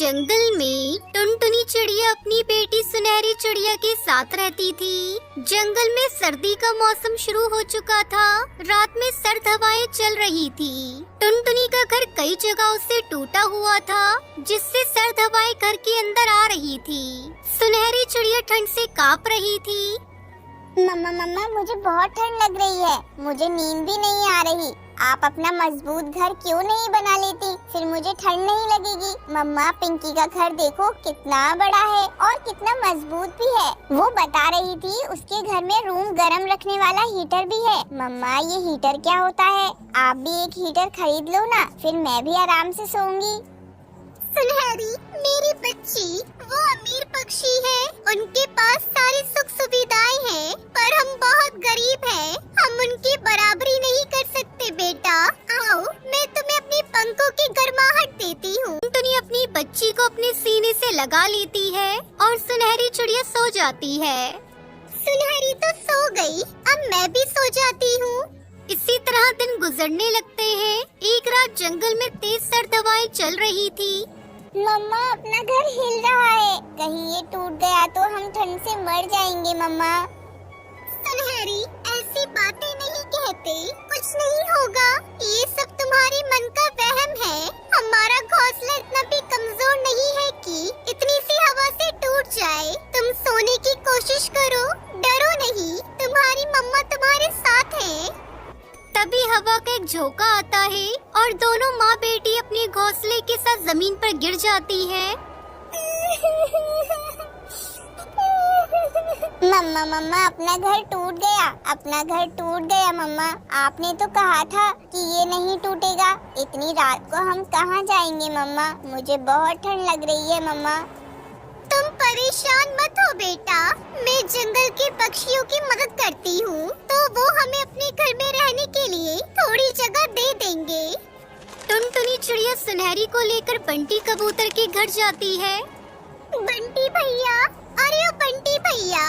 जंगल में टुनटुनी चिड़िया अपनी बेटी सुनहरी चिड़िया के साथ रहती थी। जंगल में सर्दी का मौसम शुरू हो चुका था। रात में सर्द हवाएं चल रही थी। टुनटुनी का घर कई जगहों से टूटा हुआ था, जिससे सर्द हवाएं घर के अंदर आ रही थी। सुनहरी चिड़िया ठंड से कांप रही थी। मम्मा मम्मा मुझे बहुत ठंड लग रही है, मुझे नींद भी नहीं आ रही। आप अपना मजबूत घर क्यों नहीं बना लेती, फिर मुझे ठंड नहीं लगेगी। मम्मा पिंकी का घर देखो कितना बड़ा है और कितना मजबूत भी है। वो बता रही थी उसके घर में रूम गर्म रखने वाला हीटर भी है। मम्मा ये हीटर क्या होता है? आप भी एक हीटर खरीद लो ना, फिर मैं भी आराम से सोऊंगी। सुनहरी, मेरी बच्ची वो अमीर पक्षी है, उनके पास सारी सुख सुविधाएं हैं, पर हम बहुत गरीब हैं। हम उनकी बराबरी नहीं कर सकते बेटा। आओ, मैं तुम्हें अपनी पंखों की गर्माहट देती हूँ। टुनटुनी अपनी बच्ची को अपने सीने से लगा लेती है और सुनहरी चिड़िया सो जाती है। सुनहरी तो सो गई, अब मैं भी सो जाती हूँ। इसी तरह दिन गुजरने लगते हैं। एक रात जंगल में तेज सर्द हवाएं चल रही थी। मम्मा अपना घर हिल रहा है, कहीं ये टूट गया तो हम ठंड से मर जाएंगे। मम्मा सुनहरी, ऐसी बातें नहीं कहते, कुछ नहीं होगा। ये सब तुम्हारे मन का वहम है। हमारा घोंसला इतना भी कमजोर नहीं है कि इतनी सी हवा से टूट जाए। तुम सोने की कोशिश करो, डरो नहीं, तुम्हारी मम्मा तुम्हारे साथ है। तभी हवा का एक झोंका आता है और दोनों माँ बेटी अपने घोंसले के साथ जमीन पर गिर जाती है। मम्मा मम्मा अपना घर टूट गया, अपना घर टूट गया। मम्मा आपने तो कहा था कि ये नहीं टूटेगा। इतनी रात को हम कहाँ जाएंगे? मम्मा मुझे बहुत ठंड लग रही है। मम्मा तुम परेशान मत हो बेटा, मैं जंगल के पक्षियों की मदद करती हूँ, तो वो हमें अपने घर में रहने के लिए थोड़ी जगह दे देंगे। टुनटुनी चिड़िया सुनहरी को लेकर बंटी कबूतर के घर जाती है। बंटी भैया, अरे ओ बंटी भैया,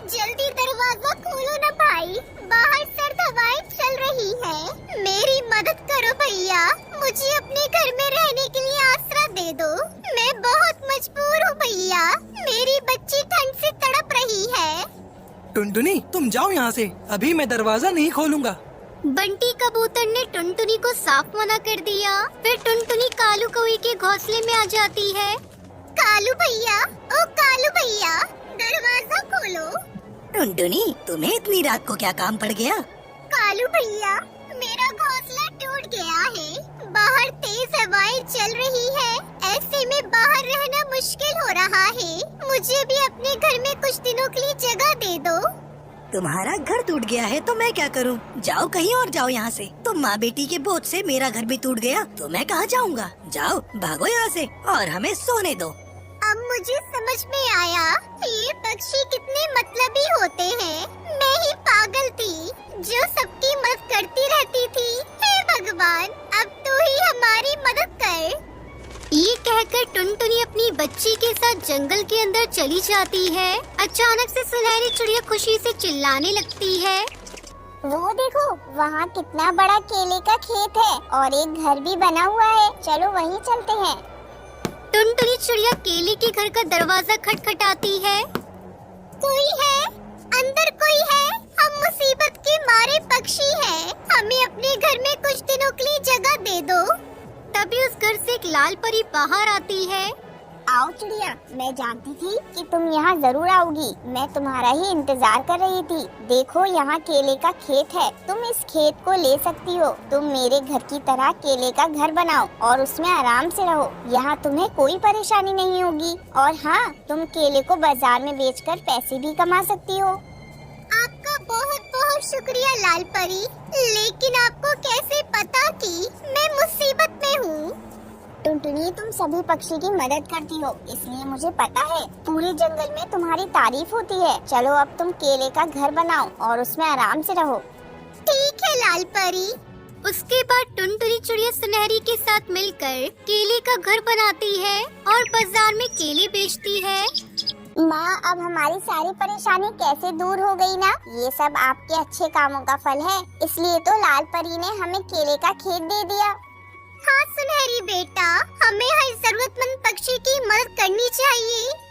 जल्दी दरवाजा खोलो ना भाई, बाहर सर्द हवाएं चल रही है। मेरी मदद करो भैया, मुझे अपने घर में रहने के लिए आसरा दे दो। मैं बहुत मजबूर हूँ भैया, मेरी बच्ची ठंड से तड़प रही है। टुनटुनी तुम जाओ यहाँ से, अभी मैं दरवाजा नहीं खोलूंगा। बंटी कबूतर ने टुनटुनी को साफ मना कर दिया। फिर टुनटुनी कालू कौवे के घोंसले में आ जाती है। कालू भैया, ओ कालू भैया, दरवाजा खोलो। टुनटुनी तुम्हें इतनी रात को क्या काम पड़ गया? कालू भैया, मेरा घोंसला टूट गया है, बाहर तेज हवाएं चल रही है, ऐसे में बाहर रहना मुश्किल हो रहा है। मुझे भी अपने घर में कुछ दिनों के लिए जगह दे दो। तुम्हारा घर टूट गया है तो मैं क्या करूं? जाओ कहीं और जाओ यहाँ से। तुम माँ बेटी के बोझ से मेरा घर भी टूट गया तो मैं कहाँ जाऊँगा? जाओ भागो यहाँ से और हमें सोने दो। अब मुझे समझ में आया, ये पक्षी कितने मतलबी होते हैं। मैं ही पागल थी जो सबकी मदद करती रहती थी। हे भगवान, अब तू ही हमारी मदद कर। ये कहकर टुनटुनी अपनी बच्ची के साथ जंगल के अंदर चली जाती है। अचानक से सुनहरी चिड़िया खुशी से चिल्लाने लगती है। वो देखो, वहाँ कितना बड़ा केले का खेत है और एक घर भी बना हुआ है। चलो वहीं चलते हैं। टुनटुनी चिड़िया केले के घर का दरवाजा खटखटाती है। कोई है? अंदर कोई है? हम मुसीबत के मारे पक्षी हैं। हमें अपने घर में कुछ दिनों के लिए जगह दे दो। तभी उस घर से एक लाल परी बाहर आती है। आओ चिड़िया, मैं जानती थी कि तुम यहाँ जरूर आओगी। मैं तुम्हारा ही इंतजार कर रही थी। देखो यहाँ केले का खेत है, तुम इस खेत को ले सकती हो। तुम मेरे घर की तरह केले का घर बनाओ और उसमें आराम से रहो। यहाँ तुम्हें कोई परेशानी नहीं होगी। और हाँ, तुम केले को बाजार में बेचकर पैसे भी कमा सकती हो। आपका बहुत बहुत शुक्रिया लाल परी, लेकिन आपको कैसे पता कि मैं मुसीबत में हूँ? टुनटुनी तुम सभी पक्षी की मदद करती हो, इसलिए मुझे पता है। पूरे जंगल में तुम्हारी तारीफ होती है। चलो अब तुम केले का घर बनाओ और उसमें आराम से रहो। ठीक है लाल परी। उसके बाद टुनटुनी चिड़िया सुनहरी के साथ मिलकर केले का घर बनाती है और बाजार में केले बेचती है। माँ, अब हमारी सारी परेशानी कैसे दूर हो गई ना? ये सब आपके अच्छे कामों का फल है, इसलिए तो लाल परी ने हमें केले का खेत दे दिया। हाँ सुनहरी बेटा, हमें हर जरूरतमंद पक्षी की मदद करनी चाहिए।